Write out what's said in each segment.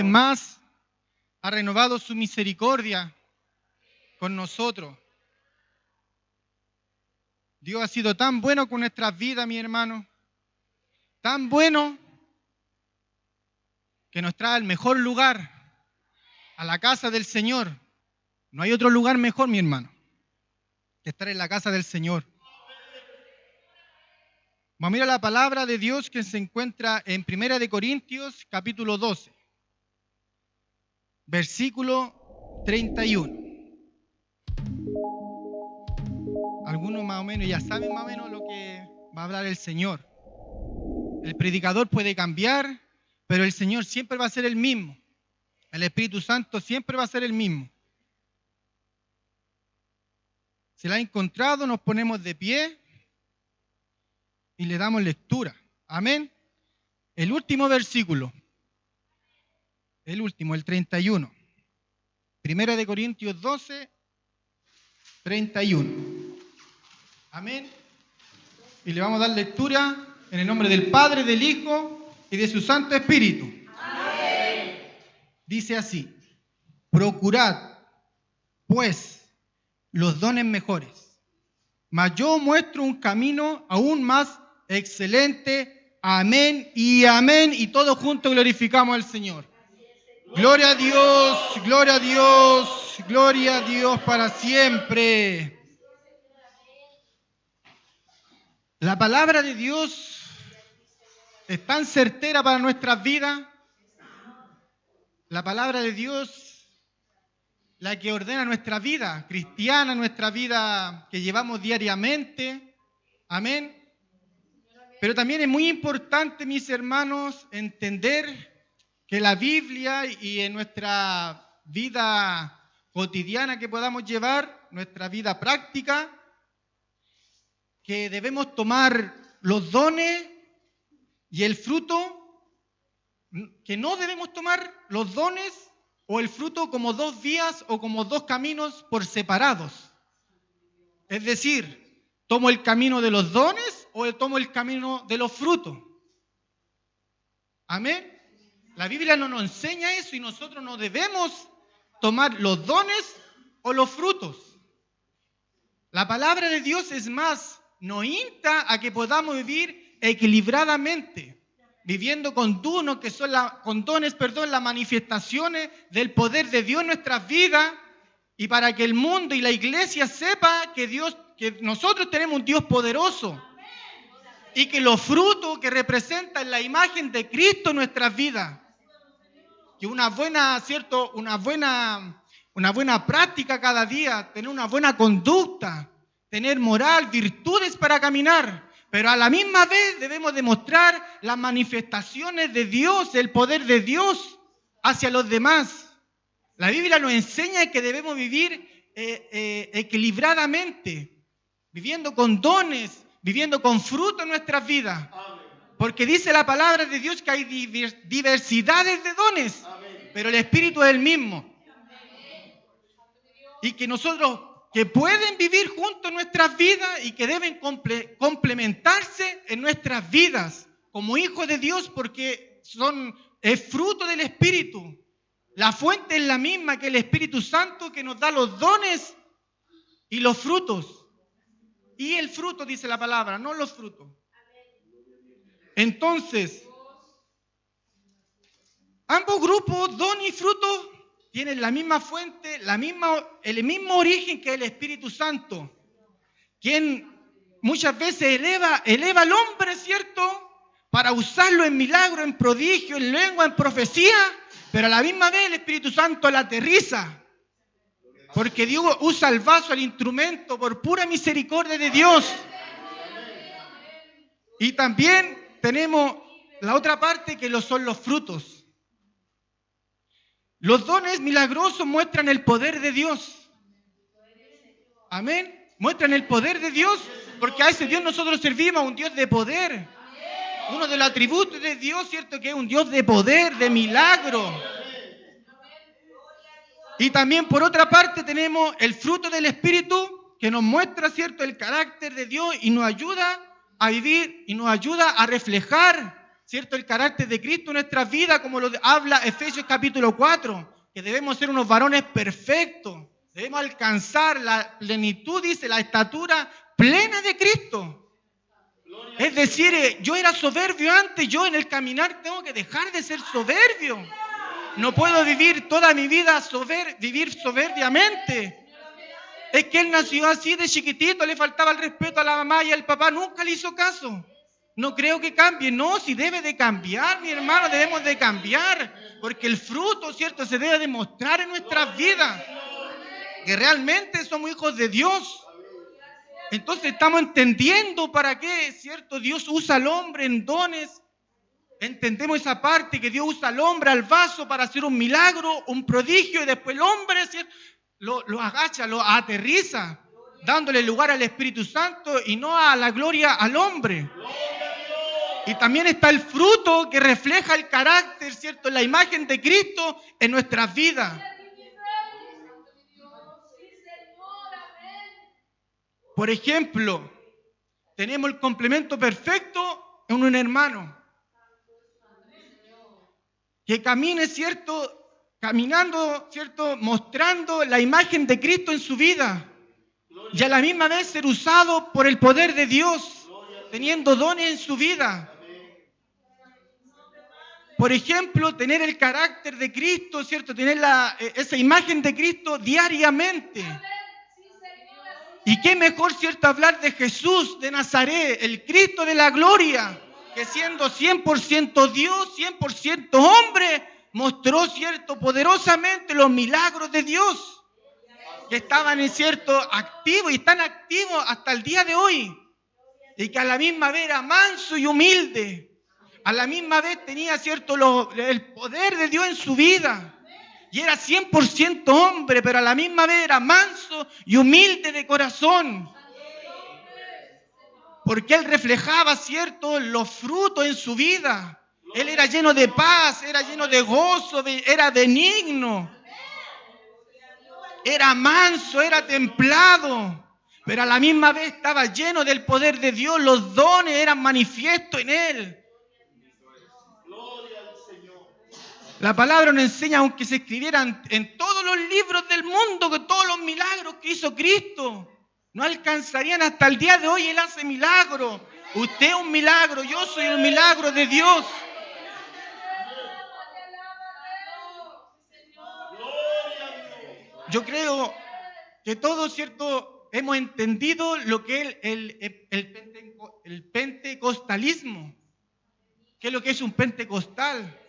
más ha renovado su misericordia con nosotros. Dios ha sido tan bueno con nuestras vidas, mi hermano, tan bueno que nos trae al mejor lugar, a la casa del Señor. No hay otro lugar mejor, mi hermano, que estar en la casa del Señor. Vamos a mirar la palabra de Dios que se encuentra en 1 de Corintios, capítulo 12, versículo 31. Algunos más o menos ya saben más o menos lo que va a hablar el Señor. El predicador puede cambiar, pero el Señor siempre va a ser el mismo. El Espíritu Santo siempre va a ser el mismo. Si la ha encontrado, nos ponemos de pie y le damos lectura. Amén. El último versículo. El último, el 31. 1 de Corintios 12, 31. Amén. Y le vamos a dar lectura en el nombre del Padre, del Hijo y de su Santo Espíritu. Amén. Dice así: procurad, pues, los dones mejores, mas yo muestro un camino aún más excelente. Amén y amén. Y todos juntos glorificamos al Señor. Gloria a Dios, gloria a Dios, gloria a Dios para siempre. La palabra de Dios es tan certera para nuestras vidas. La palabra de Dios, la que ordena nuestra vida cristiana, nuestra vida que llevamos diariamente. Amén. Pero también es muy importante, mis hermanos, entender que la Biblia y en nuestra vida cotidiana que podamos llevar, nuestra vida práctica, que debemos tomar los dones y el fruto, que no debemos tomar los dones o el fruto como dos vías o como dos caminos por separados. Es decir, ¿tomo el camino de los dones o tomo el camino de los frutos? Amén. La Biblia no nos enseña eso y nosotros no debemos tomar los dones o los frutos. La palabra de Dios, es más, nos insta a que podamos vivir equilibradamente, viviendo con dones, que son las manifestaciones del poder de Dios en nuestras vidas, y para que el mundo y la iglesia sepa que nosotros tenemos un Dios poderoso y que los frutos que representan la imagen de Cristo en nuestras vidas, que una buena práctica cada día, tener una buena conducta, tener moral, virtudes para caminar, pero a la misma vez debemos demostrar las manifestaciones de Dios, el poder de Dios hacia los demás. La Biblia nos enseña que debemos vivir equilibradamente, viviendo con dones, viviendo con fruto en nuestras vidas. Porque dice la palabra de Dios que hay diversidades de dones, pero el Espíritu es el mismo. Y que nosotros, que pueden vivir juntos en nuestras vidas y que deben complementarse en nuestras vidas como hijos de Dios, porque es fruto del Espíritu. La fuente es la misma, que el Espíritu Santo, que nos da los dones y los frutos. Y el fruto, dice la palabra, no los frutos. Entonces, ambos grupos, don y fruto, tienen la misma fuente, el mismo origen, que el Espíritu Santo, quien muchas veces eleva al hombre, ¿cierto?, para usarlo en milagro, en prodigio, en lengua, en profecía, pero a la misma vez el Espíritu Santo la aterriza, porque Dios usa el vaso, el instrumento, por pura misericordia de Dios. Y también tenemos la otra parte, que son los frutos. Los dones milagrosos muestran el poder de Dios. Amén. Muestran el poder de Dios, porque a ese Dios nosotros servimos, a un Dios de poder. Uno de los atributos de Dios, ¿cierto?, que es un Dios de poder, de milagro. Y también por otra parte tenemos el fruto del Espíritu, que nos muestra, ¿cierto?, el carácter de Dios y nos ayuda a vivir y nos ayuda a reflejar ¿cierto?, el carácter de Cristo en nuestras vidas, como lo habla Efesios capítulo 4, que debemos ser unos varones perfectos, debemos alcanzar la plenitud, dice, la estatura plena de Cristo. Es decir, yo era soberbio antes, yo en el caminar tengo que dejar de ser soberbio. No puedo vivir toda mi vida vivir soberbiamente. Es que él nació así de chiquitito, le faltaba el respeto a la mamá y al papá, nunca le hizo caso. No creo que cambie, no, si debe de cambiar, mi hermano, debemos de cambiar, porque el fruto, ¿cierto?, se debe demostrar en nuestras vidas, que realmente somos hijos de Dios. Entonces estamos entendiendo para qué, ¿cierto?, Dios usa al hombre en dones. Entendemos esa parte, que Dios usa al hombre, al vaso, para hacer un milagro, un prodigio, y después el hombre, ¿cierto?, lo agacha, lo aterriza, dándole lugar al Espíritu Santo y no a la gloria al hombre. Y también está el fruto que refleja el carácter, ¿cierto?, la imagen de Cristo en nuestras vidas. Por ejemplo, tenemos el complemento perfecto en un hermano que camine, ¿cierto?, caminando, ¿cierto?, mostrando la imagen de Cristo en su vida y a la misma vez ser usado por el poder de Dios, teniendo dones en su vida. Por ejemplo, tener el carácter de Cristo, ¿cierto?, tener esa imagen de Cristo diariamente. Y qué mejor, ¿cierto?, hablar de Jesús de Nazaret, el Cristo de la gloria, que siendo 100% Dios, 100% hombre, mostró, ¿cierto?, poderosamente los milagros de Dios, que estaban, ¿cierto?, activos y están activos hasta el día de hoy. Y que a la misma vez era manso y humilde. A la misma vez tenía, ¿cierto?, el poder de Dios en su vida. Y era 100% hombre, pero a la misma vez era manso y humilde de corazón. Porque él reflejaba, ¿cierto?, los frutos en su vida. Él era lleno de paz, era lleno de gozo, era benigno. Era manso, era templado. Pero a la misma vez estaba lleno del poder de Dios. Los dones eran manifiestos en él. La palabra nos enseña, aunque se escribieran en todos los libros del mundo, que todos los milagros que hizo Cristo no alcanzarían hasta el día de hoy. Él hace milagros. Usted es un milagro, yo soy un milagro de Dios. Yo creo que todos, ¿cierto?, hemos entendido lo que es el pentecostalismo. ¿Qué es lo que es un pentecostal?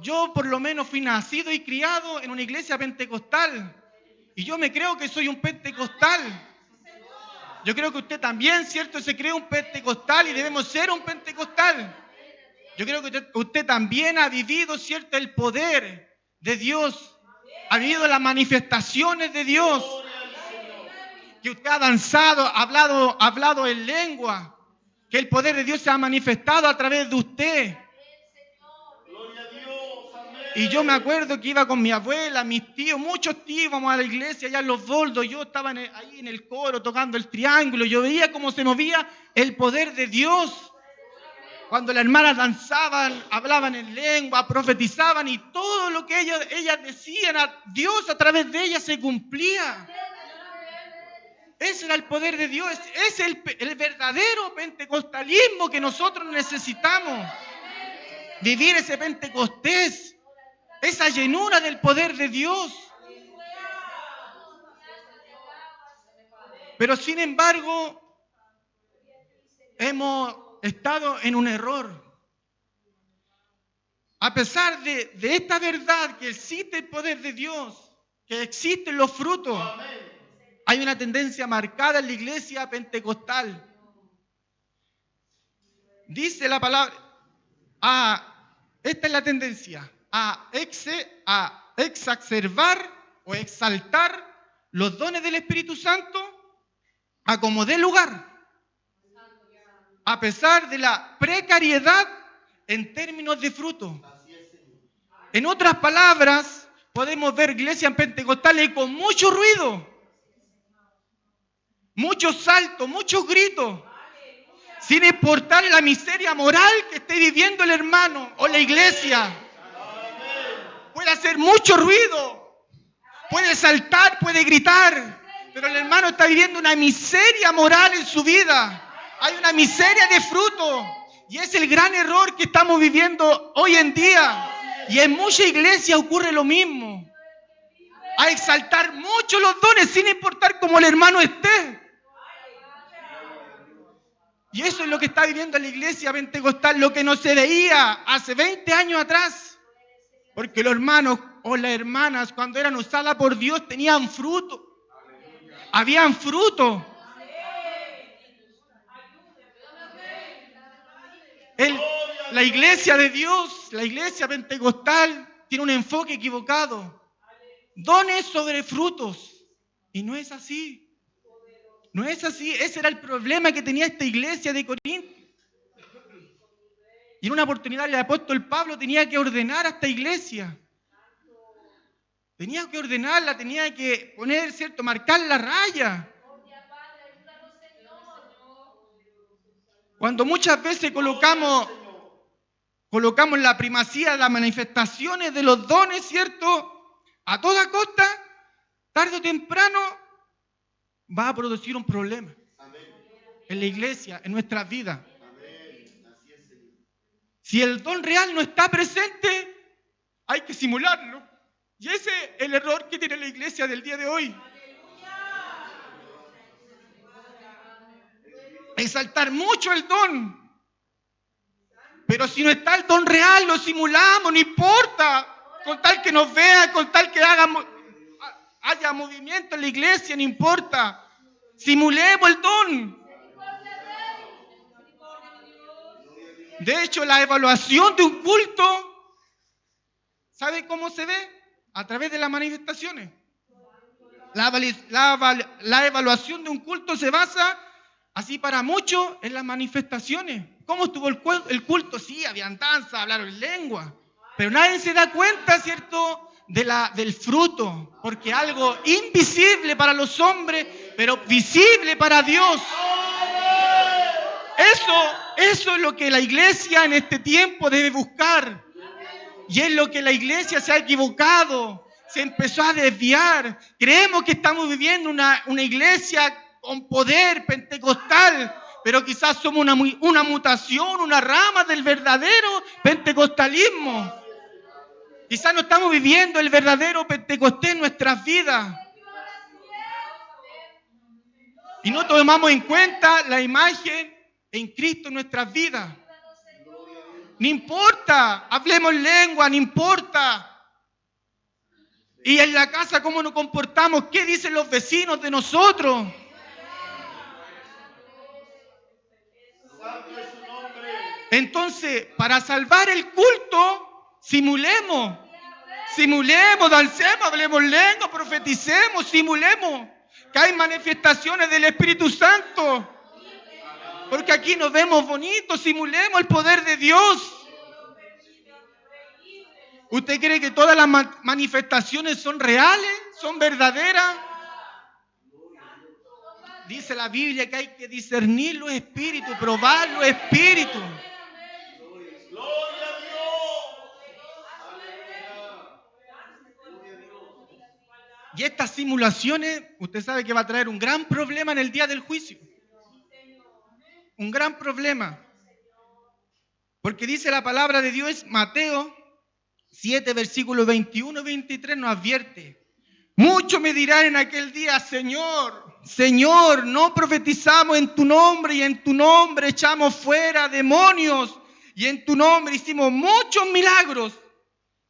Yo por lo menos fui nacido y criado en una iglesia pentecostal. Y yo me creo que soy un pentecostal. Yo creo que usted también, ¿cierto?, se cree un pentecostal y debemos ser un pentecostal. Yo creo que usted también ha vivido, ¿cierto?, el poder de Dios. Ha vivido las manifestaciones de Dios. Que usted ha danzado, ha hablado en lengua. Que el poder de Dios se ha manifestado a través de usted. Y yo me acuerdo que iba con mi abuela, mis tíos, muchos tíos, íbamos a la iglesia allá en Los Boldos. Yo estaba ahí en el coro tocando el triángulo. Yo veía cómo se movía el poder de Dios. Cuando las hermanas danzaban, hablaban en lengua, profetizaban, y todo lo que ellas decían a Dios a través de ellas se cumplía. Ese era el poder de Dios. Es el verdadero pentecostalismo que nosotros necesitamos. Vivir ese Pentecostés. Esa llenura del poder de Dios. Pero sin embargo, hemos estado en un error. A pesar de esta verdad, que existe el poder de Dios, que existen los frutos, hay una tendencia marcada en la iglesia pentecostal. Dice la palabra, esta es la tendencia, a exacerbar o exaltar los dones del Espíritu Santo a como dé lugar, a pesar de la precariedad en términos de fruto. En otras palabras, podemos ver iglesias pentecostales con mucho ruido, muchos saltos, muchos gritos, sin importar la miseria moral que esté viviendo el hermano o la iglesia. Puede hacer mucho ruido, puede saltar, puede gritar, pero el hermano está viviendo una miseria moral en su vida. Hay una miseria de fruto. Y es el gran error que estamos viviendo hoy en día. Y en muchas iglesias ocurre lo mismo. A exaltar mucho los dones sin importar cómo el hermano esté. Y eso es lo que está viviendo la iglesia pentecostal, lo que no se veía hace 20 años atrás. Porque los hermanos o las hermanas, cuando eran usadas por Dios, tenían fruto. Habían fruto. La iglesia de Dios, la iglesia pentecostal, tiene un enfoque equivocado. Dones sobre frutos. Y no es así. No es así. Ese era el problema que tenía esta iglesia de Corinto. Y en una oportunidad el apóstol Pablo tenía que ordenar a esta iglesia. Tenía que ordenarla, tenía que poner, ¿cierto? Marcar la raya. Cuando muchas veces colocamos la primacía de las manifestaciones de los dones, ¿cierto? A toda costa, tarde o temprano, va a producir un problema en la iglesia, en nuestras vidas. Si el don real no está presente, hay que simularlo. Y ese es el error que tiene la iglesia del día de hoy. Exaltar mucho el don. Pero si no está el don real, lo simulamos, no importa. Con tal que nos vean, con tal que haya movimiento en la iglesia, no importa. Simulemos el don. De hecho, la evaluación de un culto, ¿sabe cómo se ve? A través de las manifestaciones. La evaluación de un culto se basa, así para muchos, en las manifestaciones. ¿Cómo estuvo el culto? Sí, habían danza, hablaron en lengua. Pero nadie se da cuenta, ¿cierto?, del fruto. Porque algo invisible para los hombres, pero visible para Dios. Eso es lo que la iglesia en este tiempo debe buscar. Y es lo que la iglesia se ha equivocado. Se empezó a desviar. Creemos que estamos viviendo una iglesia con poder pentecostal, pero quizás somos una mutación, una rama del verdadero pentecostalismo. Quizás no estamos viviendo el verdadero Pentecostés en nuestras vidas. Y no tomamos en cuenta la imagen en Cristo en nuestras vidas. No importa, hablemos lengua, no importa. Y en la casa, ¿cómo nos comportamos? ¿Qué dicen los vecinos de nosotros? Entonces, para salvar el culto, simulemos, dancemos, hablemos lengua, profeticemos, simulemos. Que hay manifestaciones del Espíritu Santo. Porque aquí nos vemos bonitos, simulemos el poder de Dios. ¿Usted cree que todas las manifestaciones son reales? ¿Son verdaderas? Dice la Biblia que hay que discernir los espíritus, probar los espíritus. Y estas simulaciones, usted sabe que va a traer un gran problema en el día del juicio. Un gran problema. Porque dice la palabra de Dios, Mateo 7, versículos 21 y 23 nos advierte. Muchos me dirán en aquel día, Señor, Señor, no profetizamos en tu nombre y en tu nombre echamos fuera demonios y en tu nombre hicimos muchos milagros.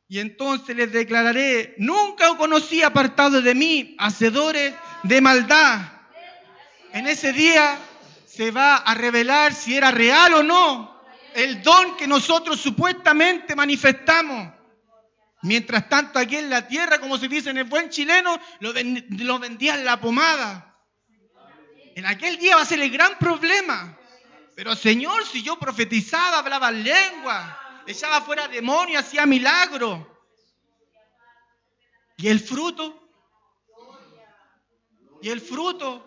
Y entonces les declararé, nunca os conocí apartados de mí, hacedores de maldad. En ese día se va a revelar si era real o no el don que nosotros supuestamente manifestamos. Mientras tanto, aquí en la tierra, como se dice en el buen chileno, lo vendían la pomada. En aquel día va a ser el gran problema. Pero Señor, si yo profetizaba, hablaba en lengua, echaba fuera demonios, hacía milagros. ¿Y el fruto? ¿Y el fruto?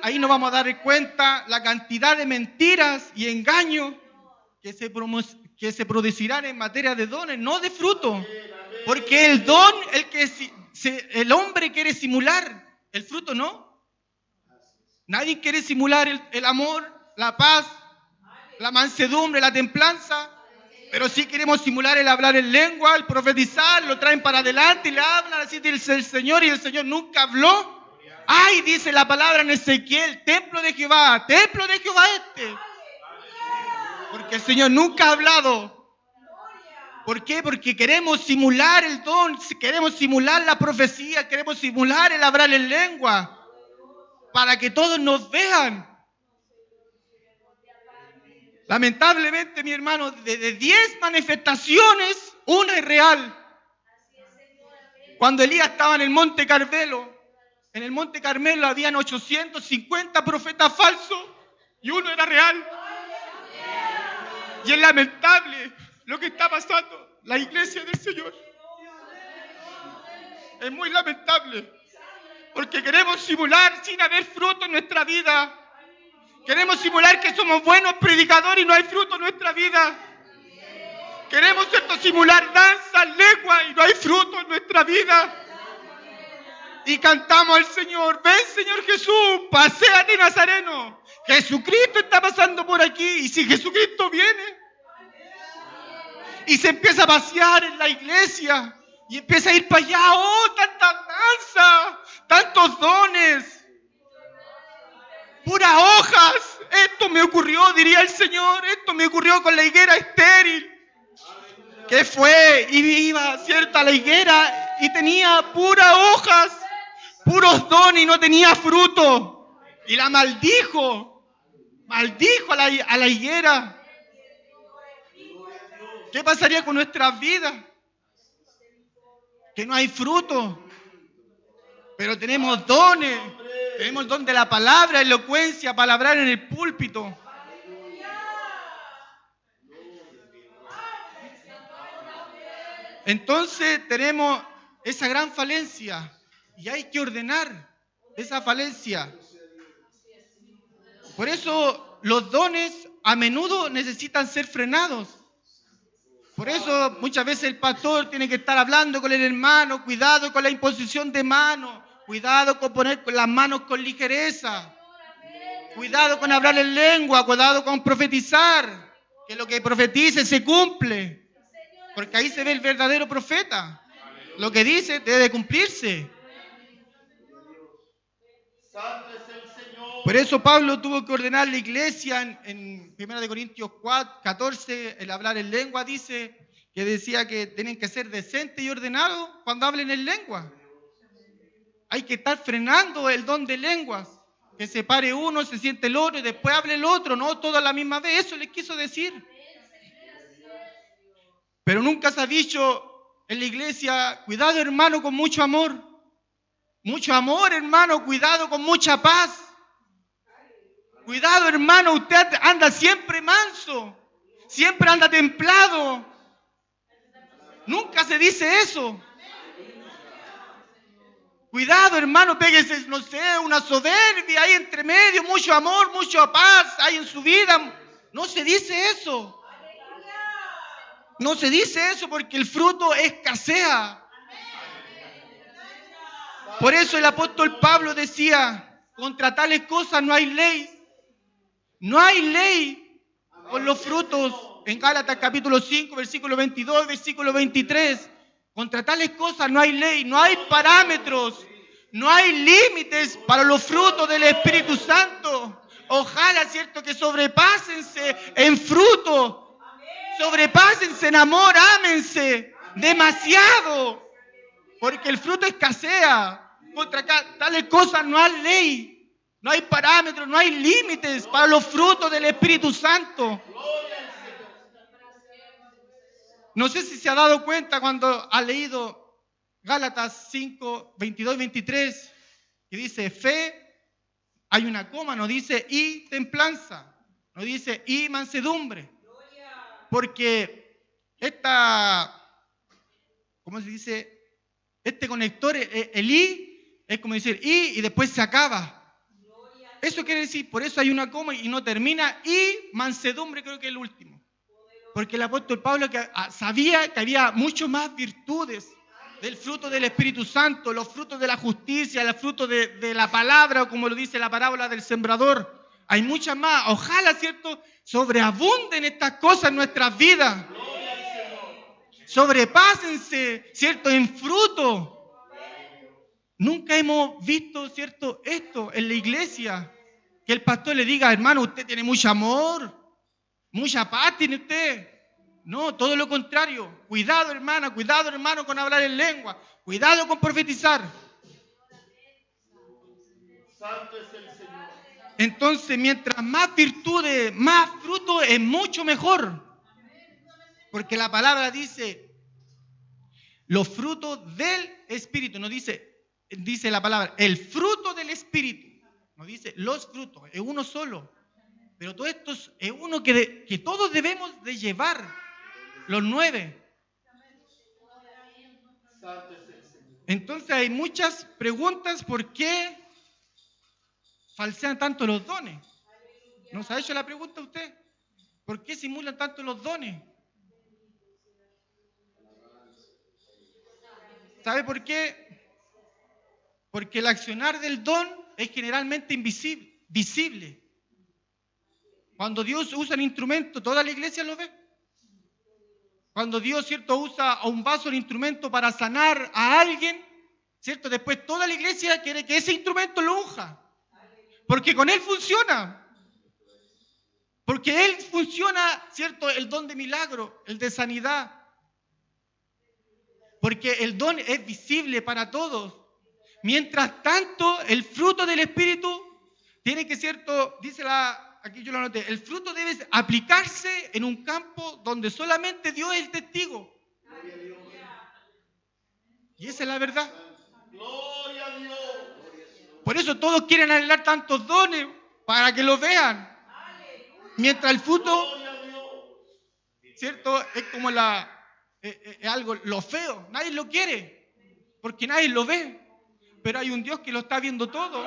ahí nos vamos a dar cuenta la cantidad de mentiras y engaños que se producirán en materia de dones, no de fruto. Porque el don, el hombre quiere simular, el fruto no. Nadie quiere simular el amor, la paz, la mansedumbre, la templanza. Pero sí queremos simular el hablar en lengua, el profetizar, lo traen para adelante y le hablan, así dice el Señor, y el Señor nunca habló. Ay, dice la palabra en Ezequiel, templo de Jehová este. Porque el Señor nunca ha hablado. ¿Por qué? Porque queremos simular el don, queremos simular la profecía, queremos simular el hablar en lengua, para que todos nos vean. Lamentablemente, mi hermano, de 10 manifestaciones, una es real. Cuando Elías estaba en el Monte Carmelo, habían 850 profetas falsos y uno era real. Y es lamentable lo que está pasando la iglesia del Señor. Es muy lamentable, porque queremos simular sin haber fruto en nuestra vida. Queremos simular que somos buenos predicadores y no hay fruto en nuestra vida. Queremos, ¿cierto?, simular danza, lengua y no hay fruto en nuestra vida. Y cantamos al Señor, ven Señor Jesús, paséate Nazareno. Jesucristo está pasando por aquí, y si Jesucristo viene y se empieza a pasear en la iglesia y empieza a ir para allá, oh, tanta danza, tantos dones, puras hojas. Esto me ocurrió, diría el Señor, esto me ocurrió con la higuera estéril, que fue y iba, ¿cierto?, a la higuera y tenía puras hojas, puros dones y no tenía fruto. Y la maldijo a la higuera. ¿Qué pasaría con nuestras vidas? Que no hay fruto, pero tenemos dones. Tenemos el don de la palabra, elocuencia, palabrar en el púlpito. Entonces tenemos esa gran falencia y hay que ordenar esa falencia. Por eso los dones a menudo necesitan ser frenados. Por eso muchas veces el pastor tiene que estar hablando con el hermano, cuidado con la imposición de manos, cuidado con poner las manos con ligereza, cuidado con hablar en lengua, cuidado con profetizar, que lo que profetice se cumple, porque ahí se ve el verdadero profeta. Lo que dice debe cumplirse. Por eso Pablo tuvo que ordenar la iglesia en 1 Corintios 14, el hablar en lengua, dice que decía que tienen que ser decentes y ordenados cuando hablen en lengua. Hay que estar frenando el don de lenguas, que se pare uno, se siente el otro y después hable el otro, no todo a la misma vez. Eso les quiso decir. Pero nunca se ha dicho en la iglesia, cuidado hermano con mucho amor. Mucho amor hermano, cuidado con mucha paz. Cuidado, hermano, usted anda siempre manso, siempre anda templado. Nunca se dice eso. Cuidado, hermano, péguese, no sé, una soberbia ahí entre medio, mucho amor, mucha paz hay en su vida. No se dice eso. No se dice eso porque el fruto escasea. Por eso el apóstol Pablo decía, contra tales cosas no hay ley. No hay ley con los frutos. En Gálatas capítulo 5, versículo 22, versículo 23. Contra tales cosas no hay ley, no hay parámetros, no hay límites para los frutos del Espíritu Santo. Ojalá, cierto, que sobrepásense en fruto, sobrepásense en amor, ámense demasiado, porque el fruto escasea. Contra tales cosas no hay ley. No hay parámetros, no hay límites para los frutos del Espíritu Santo. No sé si se ha dado cuenta cuando ha leído Gálatas 5, 22 y 23, que dice fe, hay una coma, no dice y templanza, no dice y mansedumbre. Porque ¿cómo se dice? Este conector, el i, es como decir y después se acaba. Eso quiere decir, por eso hay una coma y no termina. Y mansedumbre creo que es el último. Porque el apóstol Pablo sabía que había mucho más virtudes del fruto del Espíritu Santo, los frutos de la justicia, los frutos de la palabra, o como lo dice la parábola del sembrador. Hay muchas más. Ojalá, ¿cierto?, sobreabunden estas cosas en nuestras vidas. Sobrepásense, ¿cierto?, en fruto. Nunca hemos visto, ¿cierto?, esto en la iglesia. Que el pastor le diga, hermano, usted tiene mucho amor, mucha paz tiene usted. No, todo lo contrario. Cuidado, hermana, cuidado, hermano, con hablar en lengua. Cuidado con profetizar. Santo es el Señor. Entonces, mientras más virtudes, más fruto, es mucho mejor. Porque la palabra dice, los frutos del Espíritu. No dice la palabra, el fruto del Espíritu. No dice los frutos, es uno solo. Pero todo esto es uno que todos debemos de llevar, los 9. Santo es el Señor. Entonces hay muchas preguntas por qué falsean tanto los dones. ¿No se ha hecho la pregunta usted? ¿Por qué simulan tanto los dones? ¿Sabe por qué? Porque el accionar del don es generalmente visible. Cuando Dios usa un instrumento, toda la iglesia lo ve. Cuando Dios, ¿cierto?, usa a un vaso, el instrumento para sanar a alguien, ¿cierto? Después toda la iglesia quiere que ese instrumento lo unja. Porque con él funciona. Porque él funciona, ¿cierto?, el don de milagro, el de sanidad. Porque el don es visible para todos. Mientras tanto, el fruto del Espíritu tiene que, ¿cierto?, aquí yo lo anoté, el fruto debe aplicarse en un campo donde solamente Dios es el testigo. Y esa es la verdad. Gloria a Dios. Por eso todos quieren anhelar tantos dones, para que lo vean. Mientras el fruto, Gloria a Dios. ¿cierto?, es como algo, lo feo. Nadie lo quiere, porque nadie lo ve. Pero hay un Dios que lo está viendo todo.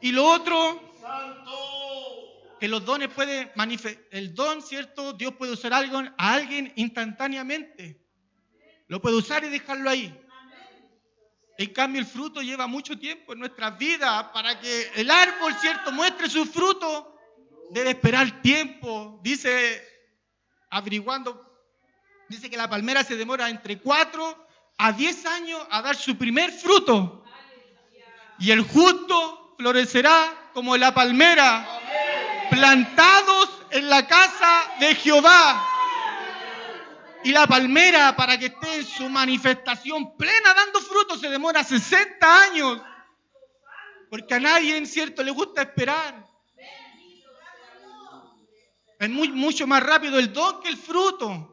Y lo otro, Santo. que los dones pueden manifestar. El don, ¿cierto? Dios puede usar a alguien instantáneamente. Lo puede usar y dejarlo ahí. En cambio, el fruto lleva mucho tiempo en nuestras vidas. Para que el árbol, ¿cierto?, muestre su fruto, debe esperar tiempo. Dice que la palmera se demora entre 4 a 10 años a dar su primer fruto. Y el justo florecerá como la palmera, plantados en la casa de Jehová. Y la palmera, para que esté en su manifestación plena dando fruto, se demora 60 años. Porque a nadie, en cierto, le gusta esperar. Es mucho más rápido el don que el fruto.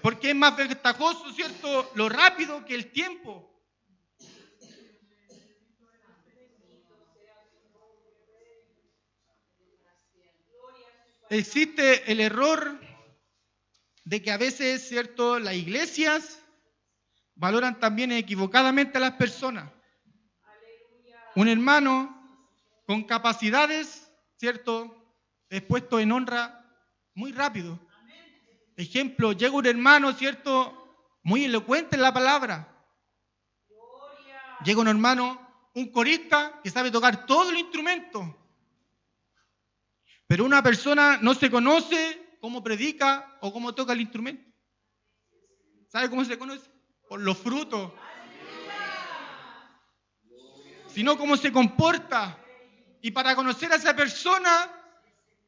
Porque es más ventajoso, ¿cierto?, lo rápido que el tiempo. Existe el error de que a veces, ¿cierto?, las iglesias valoran también equivocadamente a las personas. Un hermano con capacidades, ¿cierto?, es puesto en honra muy rápido. Ejemplo, llega un hermano, ¿cierto?, muy elocuente en la palabra. Llega un hermano, un corista, que sabe tocar todos los instrumentos. Pero una persona no se conoce cómo predica o cómo toca el instrumento. ¿Sabe cómo se conoce? Por los frutos. Sino cómo se comporta. Y para conocer a esa persona,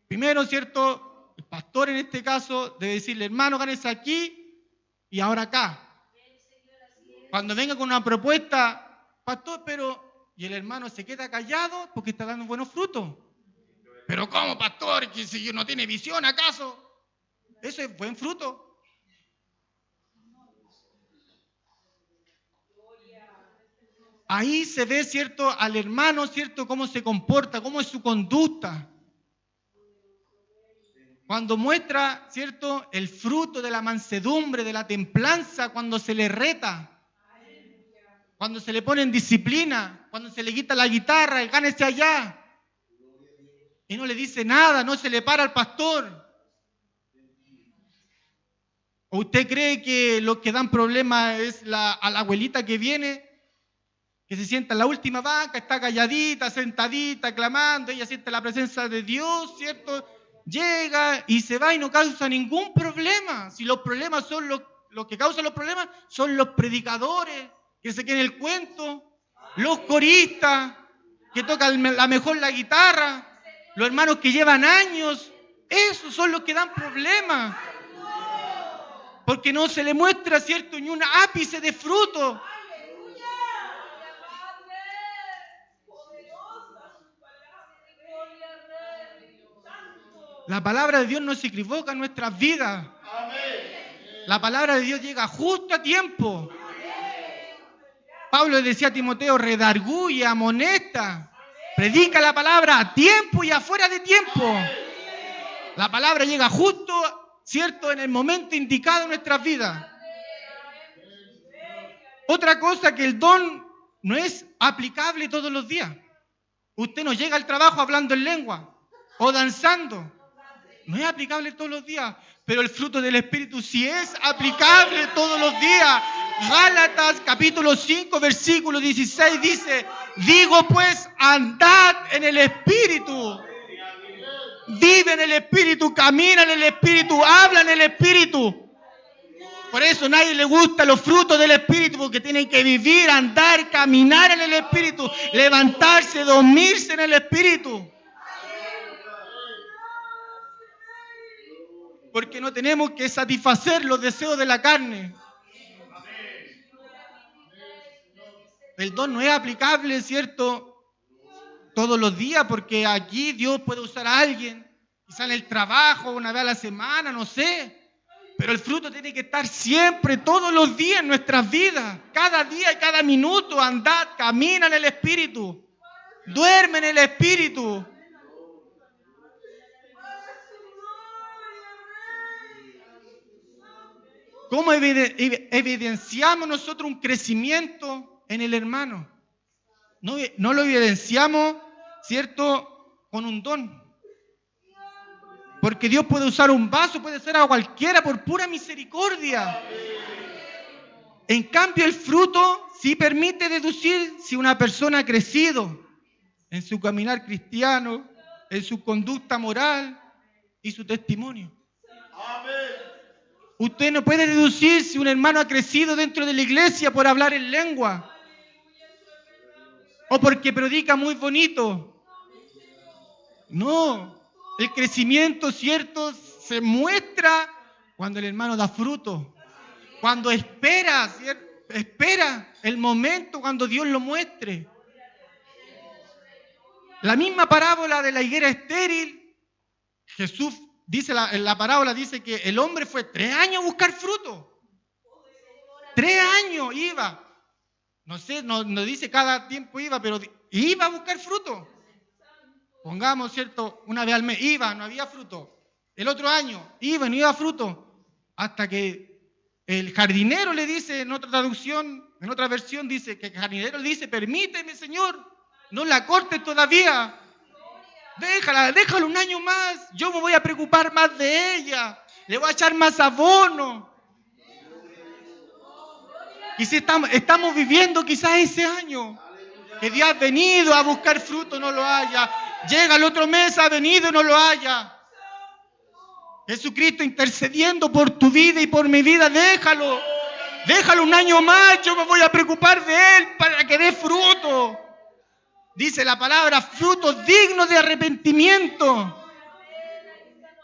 primero, ¿cierto?, el pastor en este caso debe decirle, hermano, gánese aquí y ahora acá. Cuando venga con una propuesta, pastor, pero... Y el hermano se queda callado porque está dando buenos frutos. Pero ¿cómo, pastor? ¿Que si no tiene visión acaso? Eso es buen fruto. Ahí se ve, ¿cierto?, al hermano, ¿cierto?, cómo se comporta, cómo es su conducta. Cuando muestra, ¿cierto?, el fruto de la mansedumbre, de la templanza, cuando se le reta. cuando se le pone en disciplina, cuando se le quita la guitarra, gánese allá. Y no le dice nada, no se le para al pastor. ¿O usted cree que lo que dan problemas es a la abuelita que viene, que se sienta en la última banca, está calladita, sentadita, clamando, ella siente la presencia de Dios, ¿cierto? Llega y se va y no causa ningún problema. Si los problemas son lo que causan los problemas, son los predicadores que se quieren el cuento, los coristas que tocan la guitarra, los hermanos que llevan años, esos son los que dan problemas. Porque no se le muestra, ¿cierto?, ni un ápice de fruto. La palabra de Dios no se equivoca en nuestras vidas. La palabra de Dios llega justo a tiempo. Pablo le decía a Timoteo, redarguye, amonesta, predica la palabra a tiempo y afuera de tiempo. La palabra llega justo, ¿cierto?, en el momento indicado en nuestras vidas. Otra cosa, que el don no es aplicable todos los días. Usted no llega al trabajo hablando en lengua o danzando. No es aplicable todos los días, pero el fruto del Espíritu sí es aplicable todos los días. Gálatas capítulo 5, versículo 16 dice, digo pues, andad en el Espíritu. Vive en el Espíritu, camina en el Espíritu, habla en el Espíritu. Por eso a nadie le gustan los frutos del Espíritu, porque tienen que vivir, andar, caminar en el Espíritu, levantarse, dormirse en el Espíritu. Porque no tenemos que satisfacer los deseos de la carne. El don no es aplicable, ¿cierto?, todos los días, porque aquí Dios puede usar a alguien, quizá en el trabajo, una vez a la semana, no sé. Pero el fruto tiene que estar siempre, todos los días en nuestras vidas. Cada día y cada minuto, andad, camina en el Espíritu. Duerme en el Espíritu. ¿Cómo evidenciamos nosotros un crecimiento en el hermano? No lo evidenciamos, ¿cierto?, con un don. Porque Dios puede usar un vaso, puede ser a cualquiera por pura misericordia. En cambio, el fruto sí permite deducir si una persona ha crecido en su caminar cristiano, en su conducta moral y su testimonio. Usted no puede deducir si un hermano ha crecido dentro de la iglesia por hablar en lengua o porque predica muy bonito. No, el crecimiento, ¿cierto?, se muestra cuando el hermano da fruto, cuando espera, ¿cierto?, espera el momento cuando Dios lo muestre. La misma parábola de la higuera estéril, Jesús dice, en la parábola dice que el hombre fue 3 años a buscar fruto. 3 años iba. No sé, no dice cada tiempo iba, pero iba a buscar fruto. Pongamos, ¿cierto?, una vez al mes iba, no había fruto. El otro año iba, no iba fruto. Hasta que el jardinero le dice, en otra traducción, en otra versión dice, que el jardinero le dice, permíteme, Señor, no la cortes todavía. Déjalo un año más. Yo me voy a preocupar más de ella. Le voy a echar más abono. Y si estamos viviendo quizás ese año, que Dios ha venido a buscar fruto, no lo haya. Llega el otro mes, ha venido y no lo haya. Jesucristo intercediendo por tu vida y por mi vida, déjalo. Déjalo un año más, yo me voy a preocupar de él para que dé fruto. Dice la palabra, frutos dignos de arrepentimiento.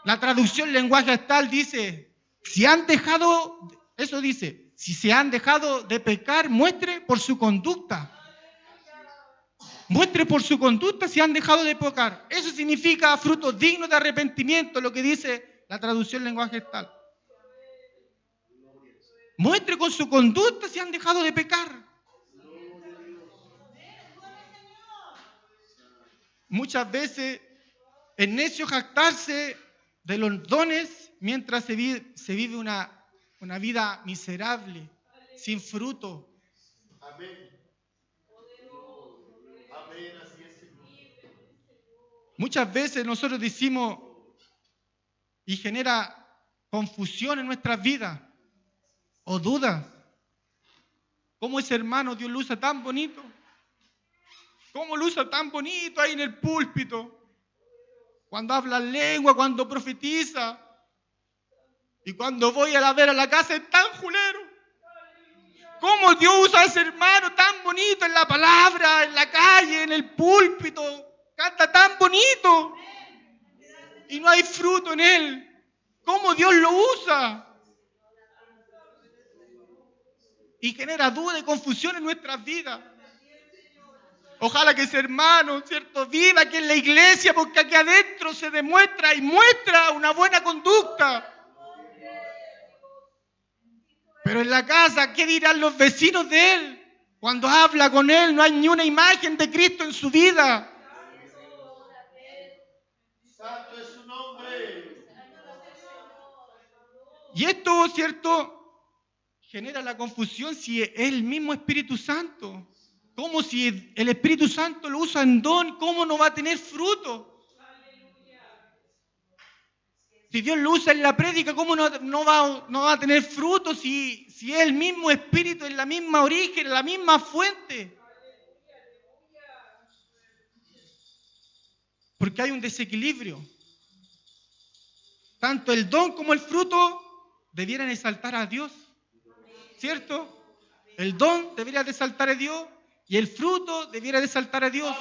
La traducción lenguaje actual dice, si se han dejado de pecar, muestre por su conducta. Muestre por su conducta si han dejado de pecar. Eso significa frutos dignos de arrepentimiento, lo que dice la traducción lenguaje actual. Muestre con su conducta si han dejado de pecar. Muchas veces es necio jactarse de los dones mientras se vive una vida miserable, sin fruto. Muchas veces nosotros decimos y genera confusión en nuestras vidas o dudas. ¿Cómo ese hermano Dios lo usa tan bonito? ¿Cómo lo usa tan bonito ahí en el púlpito? Cuando habla lengua, cuando profetiza. Y cuando voy a ver a la casa es tan julero. ¿Cómo Dios usa a ese hermano tan bonito en la palabra, en la calle, en el púlpito? Canta tan bonito. Y no hay fruto en él. ¿Cómo Dios lo usa? Y genera duda y confusión en nuestras vidas. Ojalá que ese hermano, ¿cierto?, viva aquí en la iglesia, porque aquí adentro se demuestra y muestra una buena conducta. Pero en la casa, ¿qué dirán los vecinos de él? Cuando habla con él, no hay ni una imagen de Cristo en su vida. Santo es su nombre. Y esto, ¿cierto?, genera la confusión si es el mismo Espíritu Santo. ¿Cómo si el Espíritu Santo lo usa en don? ¿Cómo no va a tener fruto? Si Dios lo usa en la prédica, ¿cómo no va a tener fruto si es el mismo Espíritu, en la misma origen, en la misma fuente? Porque hay un desequilibrio. Tanto el don como el fruto debieran exaltar a Dios, ¿cierto? El don debería de exaltar a Dios y el fruto debiera de exaltar a Dios.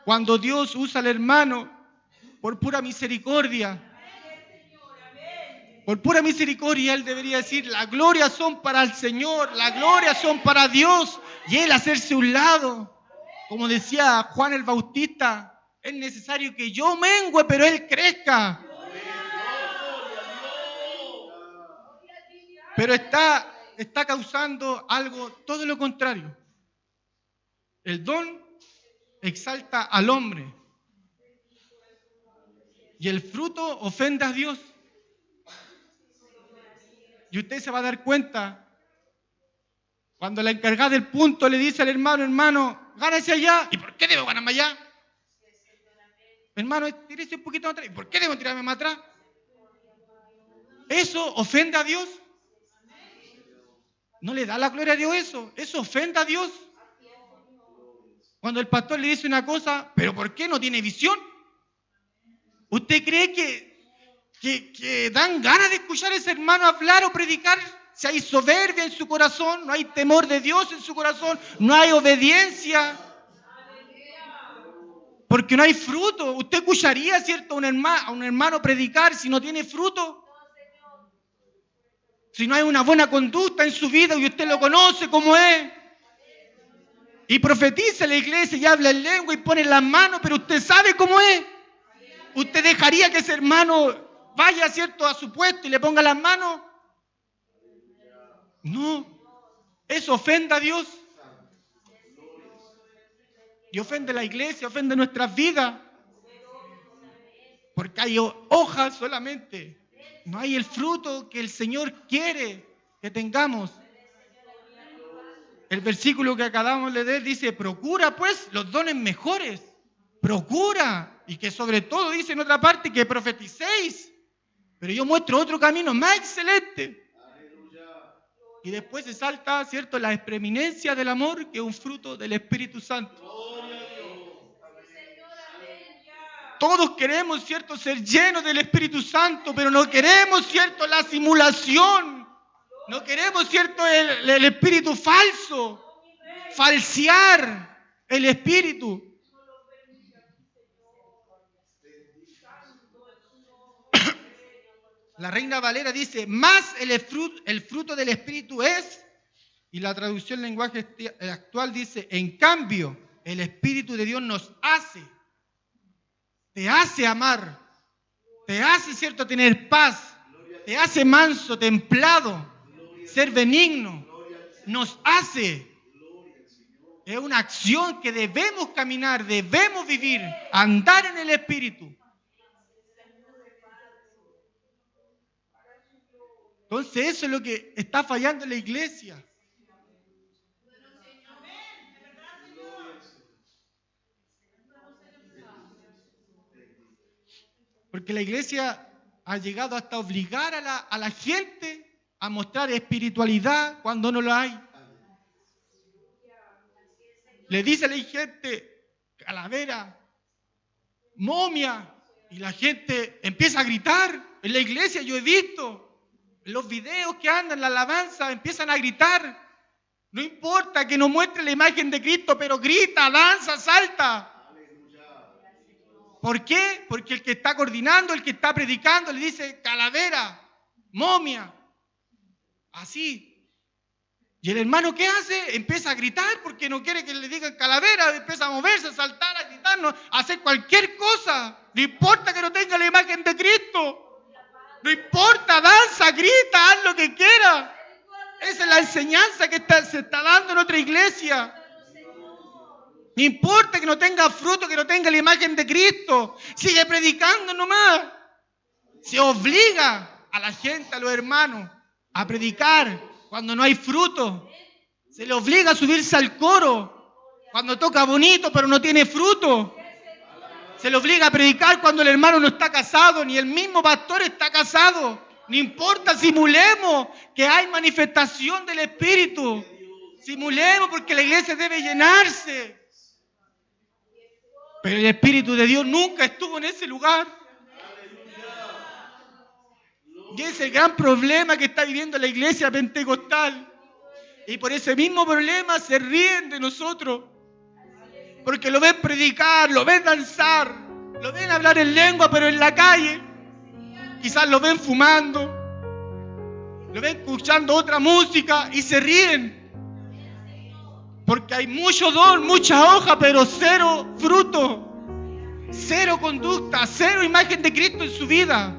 Cuando Dios usa al hermano por pura misericordia, Él debería decir, la gloria son para el Señor, la gloria son para Dios, y Él hacerse un lado. Como decía Juan el Bautista, es necesario que yo mengüe, pero Él crezca. Pero está causando algo todo lo contrario. El don exalta al hombre y el fruto ofende a Dios. Y usted se va a dar cuenta cuando la encargada del punto le dice al hermano, hermano, gánese allá. ¿Y por qué debo ganarme allá? Hermano, tírese un poquito más atrás. ¿Y por qué debo tirarme más atrás? ¿Eso ofende a Dios? ¿No le da la gloria a Dios eso? ¿Eso ofende a Dios? Cuando el pastor le dice una cosa, ¿pero por qué no tiene visión? ¿Usted cree que dan ganas de escuchar a ese hermano hablar o predicar? Si hay soberbia en su corazón, no hay temor de Dios en su corazón, no hay obediencia, porque no hay fruto. ¿Usted escucharía, cierto, a un hermano predicar si no tiene fruto? Si no hay una buena conducta en su vida y usted lo conoce como es. Y profetiza en la iglesia y habla en lengua y pone las manos, pero usted sabe cómo es. ¿Usted dejaría que ese hermano vaya, cierto, a su puesto y le ponga las manos? No. Eso ofende a Dios. Y ofende a la iglesia, ofende nuestras vidas. Porque hay hojas solamente. No hay el fruto que el Señor quiere que tengamos. El versículo que acabamos de leer dice, procura pues los dones mejores. Procura. Y que sobre todo dice en otra parte que profeticéis. Pero yo muestro otro camino más excelente. Y después se salta, ¿cierto?, la preeminencia del amor, que es un fruto del Espíritu Santo. Todos queremos, ¿cierto?, ser llenos del Espíritu Santo, pero no queremos, ¿cierto?, la simulación. No queremos, ¿cierto?, el espíritu falso. Falsear el espíritu. La Reina Valera dice, más el fruto del Espíritu es, y la traducción en lenguaje actual dice, en cambio, el Espíritu de Dios nos hace, te hace amar, te hace, cierto, tener paz, te hace manso, templado, ser benigno, nos hace. Es una acción que debemos caminar, debemos vivir, andar en el Espíritu. Entonces eso es lo que está fallando en la iglesia. Porque la iglesia ha llegado hasta obligar a la gente a mostrar espiritualidad cuando no lo hay. Le dice a la gente, calavera, momia, y la gente empieza a gritar. En la iglesia yo he visto, en los videos que andan, en la alabanza, empiezan a gritar. No importa que no muestre la imagen de Cristo, pero grita, danza, salta. ¿Por qué? Porque el que está coordinando, el que está predicando, le dice calavera, momia, así. Y el hermano, ¿qué hace? Empieza a gritar porque no quiere que le digan calavera, empieza a moverse, a saltar, a gritar, a hacer cualquier cosa. No importa que no tenga la imagen de Cristo. No importa, danza, grita, haz lo que quiera. Esa es la enseñanza que se está dando en otra iglesia. No importa que no tenga fruto, que no tenga la imagen de Cristo. Sigue predicando nomás. Se obliga a la gente, a los hermanos, a predicar cuando no hay fruto. Se le obliga a subirse al coro cuando toca bonito pero no tiene fruto. Se le obliga a predicar cuando el hermano no está casado, ni el mismo pastor está casado. No importa, simulemos que hay manifestación del Espíritu. Simulemos porque la iglesia debe llenarse. Pero el Espíritu de Dios nunca estuvo en ese lugar. Y ese es el gran problema que está viviendo la iglesia pentecostal. Y por ese mismo problema se ríen de nosotros. Porque lo ven predicar, lo ven danzar, lo ven hablar en lengua, pero en la calle. Quizás lo ven fumando, lo ven escuchando otra música y se ríen. Porque hay mucho don, mucha hoja, pero cero fruto, cero conducta, cero imagen de Cristo en su vida.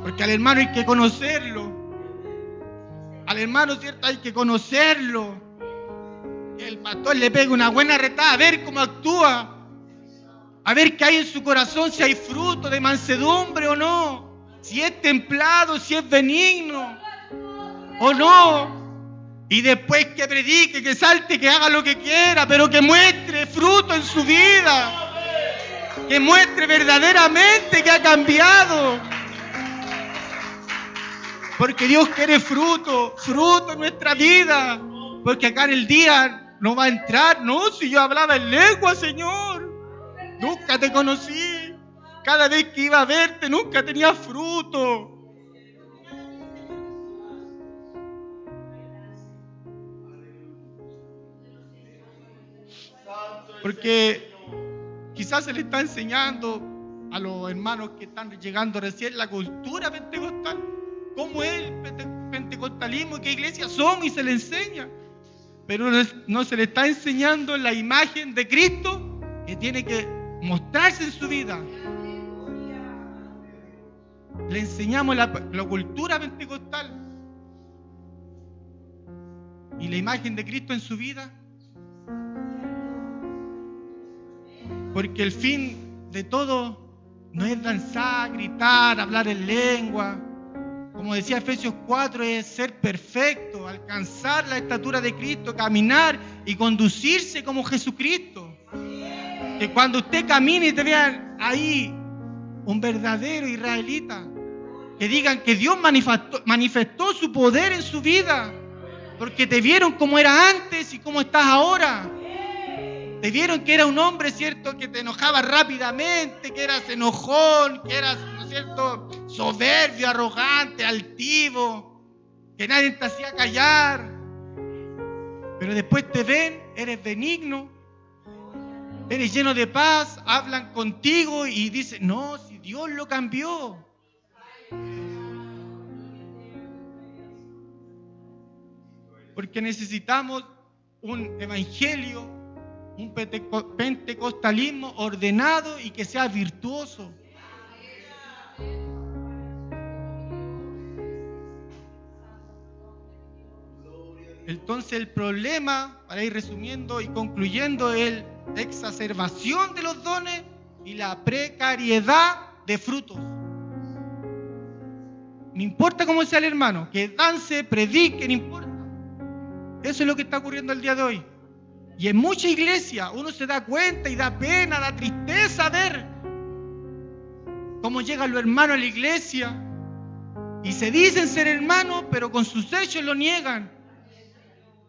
Porque al hermano hay que conocerlo. Al hermano, ¿cierto? Hay que conocerlo. Que el pastor le pegue una buena retada, a ver cómo actúa. A ver qué hay en su corazón, si hay fruto de mansedumbre o no. Si es templado, si es benigno o no. Y después que predique, que salte, que haga lo que quiera, pero que muestre fruto en su vida. Que muestre verdaderamente que ha cambiado. Porque Dios quiere fruto en nuestra vida. Porque acá en el día no va a entrar. No, si yo hablaba en lengua, Señor. Nunca te conocí. Cada vez que iba a verte, nunca tenía fruto. Porque quizás se le está enseñando a los hermanos que están llegando recién la cultura pentecostal. ¿Cómo es el pentecostalismo? ¿Qué iglesia somos? Y se le enseña. Pero no se le está enseñando la imagen de Cristo que tiene que mostrarse en su vida. Le enseñamos la cultura pentecostal y la imagen de Cristo en su vida. Porque el fin de todo no es danzar, gritar, hablar en lengua. Como decía Efesios 4, es ser perfecto, alcanzar la estatura de Cristo, caminar y conducirse como Jesucristo. Que cuando usted camine y te vean ahí un verdadero israelita, que digan que Dios manifestó su poder en su vida, porque te vieron como era antes y como estás ahora. Te vieron que era un hombre, ¿cierto?, que te enojaba rápidamente, que eras enojón, que eras, ¿no es cierto?, soberbio, arrogante, altivo, que nadie te hacía callar. Pero después te ven, eres benigno, eres lleno de paz, hablan contigo y dicen, no, si Dios lo cambió. Porque necesitamos un evangelio, un pentecostalismo ordenado y que sea virtuoso. Entonces el problema, para ir resumiendo y concluyendo, es la exacerbación de los dones y la precariedad de frutos. No importa cómo sea el hermano, que dance, predique, no importa. Eso es lo que está ocurriendo el día de hoy. Y en mucha iglesia uno se da cuenta y da pena, da tristeza ver Cómo llegan los hermanos a la iglesia y se dicen ser hermanos, pero con sus hechos lo niegan.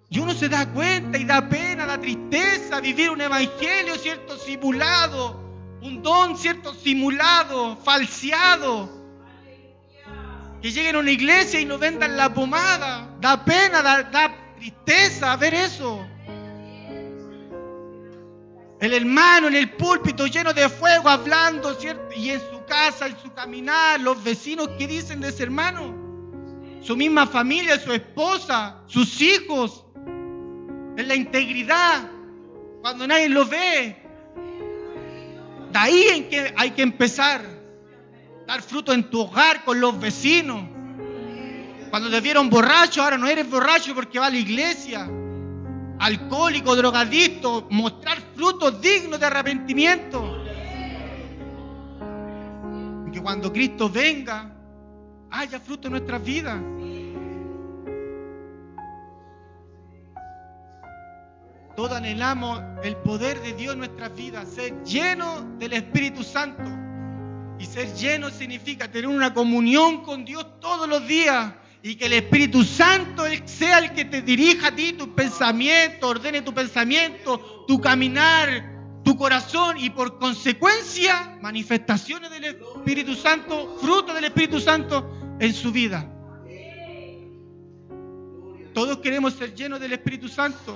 Y uno se da cuenta y da pena, da tristeza vivir un evangelio, ¿cierto?, simulado, un don, ¿cierto?, simulado, falseado. Que lleguen a una iglesia y no vendan la pomada. Da pena, da tristeza ver eso. El hermano en el púlpito lleno de fuego hablando, ¿cierto? Y en su casa, en su caminar, los vecinos que dicen de ese hermano, su misma familia, su esposa, sus hijos, en la integridad, cuando nadie lo ve. De ahí en que hay que empezar, dar fruto en tu hogar con los vecinos. Cuando te vieron borracho, ahora no eres borracho porque va a la iglesia. Alcohólico, drogadicto, mostrar frutos dignos de arrepentimiento. Y que cuando Cristo venga, haya fruto en nuestras vidas. Todos anhelamos el poder de Dios en nuestras vidas, ser llenos del Espíritu Santo. Y ser lleno significa tener una comunión con Dios todos los días. Y que el Espíritu Santo sea el que te dirija a ti, tus pensamientos, ordene tu pensamiento, tu caminar, tu corazón. Y por consecuencia, manifestaciones del Espíritu Santo, fruto del Espíritu Santo en su vida. Todos queremos ser llenos del Espíritu Santo,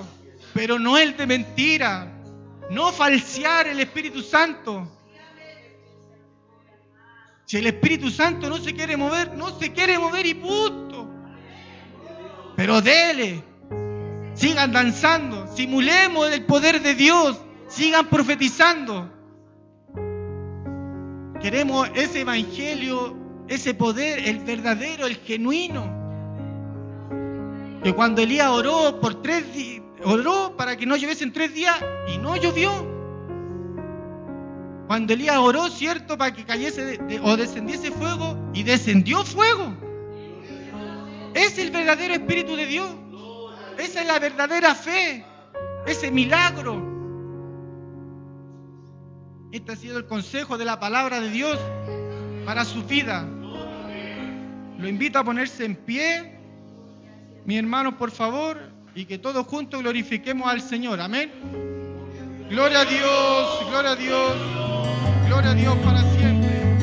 pero no el de mentira. No falsear el Espíritu Santo. Si el Espíritu Santo no se quiere mover, no se quiere mover y punto. Pero dele, sigan danzando, simulemos el poder de Dios, sigan profetizando. Queremos ese evangelio, ese poder, el verdadero, el genuino. Que cuando Elías oró por 3 días, oró para que no lloviese en 3 días y no llovió. Cuando Elías oró, ¿cierto?, para que cayese o descendiese fuego, y descendió fuego. Es el verdadero Espíritu de Dios. Esa es la verdadera fe. Ese milagro. Este ha sido el consejo de la palabra de Dios para su vida. Lo invito a ponerse en pie, mi hermano, por favor, y que todos juntos glorifiquemos al Señor. Amén. Gloria a Dios, gloria a Dios, gloria a Dios para siempre.